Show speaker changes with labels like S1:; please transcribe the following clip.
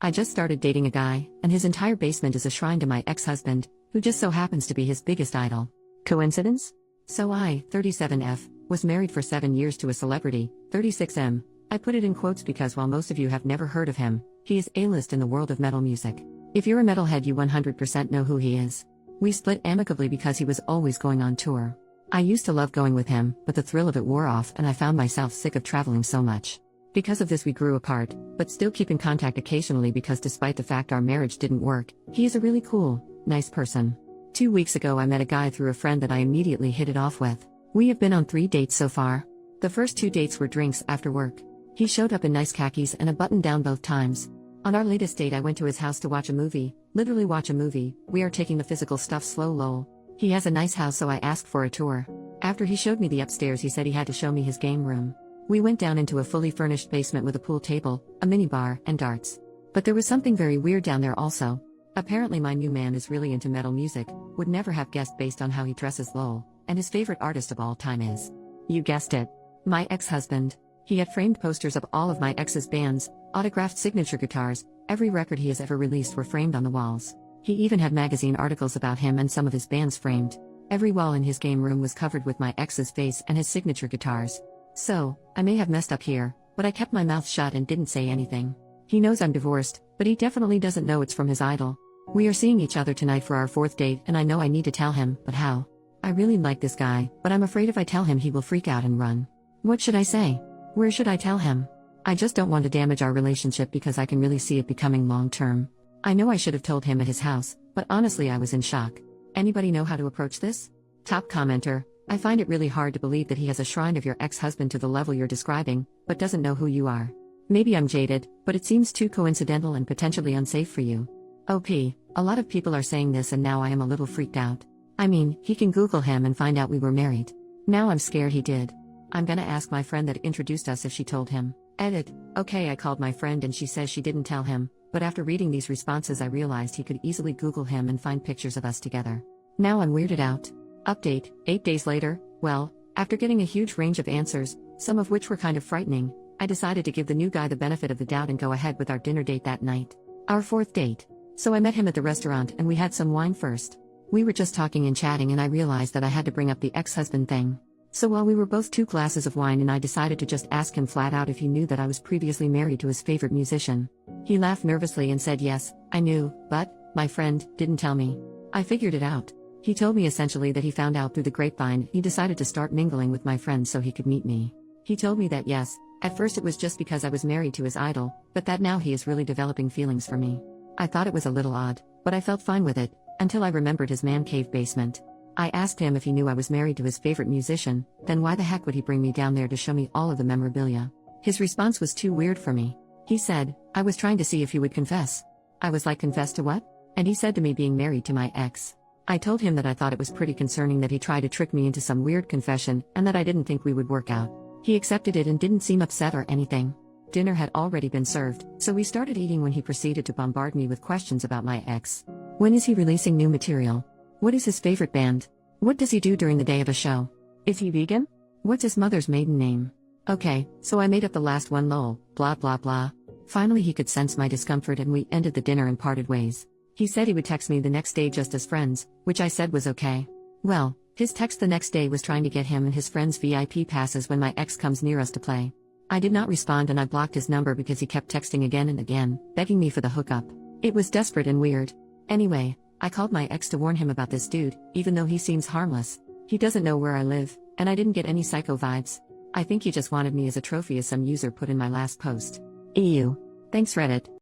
S1: I just started dating a guy, and his entire basement is a shrine to my ex-husband, who just so happens to be his biggest idol. Coincidence? So I, 37F, was married for 7 years to a celebrity, 36M. I put it in quotes because while most of you have never heard of him, he is A-list in the world of metal music. If you're a metalhead, you 100% know who he is. We split amicably because he was always going on tour. I used to love going with him, but the thrill of it wore off and I found myself sick of traveling so much. Because of this we grew apart, but still keep in contact occasionally because despite the fact our marriage didn't work, he is a really cool, nice person. 2 weeks ago I met a guy through a friend that I immediately hit it off with. We have been on 3 dates so far. The first 2 dates were drinks after work. He showed up in nice khakis and a button down both times. On our latest date I went to his house to watch a movie, literally watch a movie. We are taking the physical stuff slow lol. He has a nice house so I asked for a tour. After he showed me the upstairs he said he had to show me his game room. We went down into a fully furnished basement with a pool table, a minibar, and darts. But there was something very weird down there also. Apparently my new man is really into metal music, would never have guessed based on how he dresses lol, and his favorite artist of all time is, you guessed it, my ex-husband. He had framed posters of all of my ex's bands, autographed signature guitars, every record he has ever released were framed on the walls. He even had magazine articles about him and some of his bands framed. Every wall in his game room was covered with my ex's face and his signature guitars. So, I may have messed up here, but I kept my mouth shut and didn't say anything. He knows I'm divorced, but he definitely doesn't know it's from his idol. We are seeing each other tonight for our 4th date and I know I need to tell him, but how? I really like this guy, but I'm afraid if I tell him he will freak out and run. What should I say? Where should I tell him? I just don't want to damage our relationship because I can really see it becoming long-term. I know I should have told him at his house, but honestly I was in shock. Anybody know how to approach this? Top commenter, I find it really hard to believe that he has a shrine of your ex-husband to the level you're describing, but doesn't know who you are. Maybe I'm jaded, but it seems too coincidental and potentially unsafe for you. OP, a lot of people are saying this and now I am a little freaked out. I mean, he can Google him and find out we were married. Now I'm scared he did. I'm gonna ask my friend that introduced us if she told him. Edit. Okay, I called my friend and she says she didn't tell him, but after reading these responses I realized he could easily Google him and find pictures of us together. Now I'm weirded out. Update, 8 days later. Well, after getting a huge range of answers, some of which were kind of frightening, I decided to give the new guy the benefit of the doubt and go ahead with our dinner date that night. Our 4th date. So I met him at the restaurant and we had some wine first. We were just talking and chatting and I realized that I had to bring up the ex-husband thing. So while we were both 2 glasses of wine and I decided to just ask him flat out if he knew that I was previously married to his favorite musician. He laughed nervously and said yes, I knew, but, my friend, didn't tell me. I figured it out. He told me essentially that he found out through the grapevine he decided to start mingling with my friends so he could meet me. He told me that yes, at first it was just because I was married to his idol, but that now he is really developing feelings for me. I thought it was a little odd, but I felt fine with it, until I remembered his man cave basement. I asked him if he knew I was married to his favorite musician, then why the heck would he bring me down there to show me all of the memorabilia? His response was too weird for me. He said, I was trying to see if you would confess. I was like, confess to what? And he said to me being married to my ex. I told him that I thought it was pretty concerning that he tried to trick me into some weird confession and that I didn't think we would work out. He accepted it and didn't seem upset or anything. Dinner had already been served, so we started eating when he proceeded to bombard me with questions about my ex. When is he releasing new material? What is his favorite band? What does he do during the day of a show? Is he vegan? What's his mother's maiden name? Okay, so I made up the last one lol, blah blah blah. Finally he could sense my discomfort and we ended the dinner and parted ways. He said he would text me the next day just as friends, which I said was okay. Well, his text the next day was trying to get him and his friends VIP passes when my ex comes near us to play. I did not respond and I blocked his number because he kept texting again and again, begging me for the hookup. It was desperate and weird. Anyway, I called my ex to warn him about this dude, even though he seems harmless. He doesn't know where I live, and I didn't get any psycho vibes. I think he just wanted me as a trophy as some user put in my last post. EU. Thanks Reddit.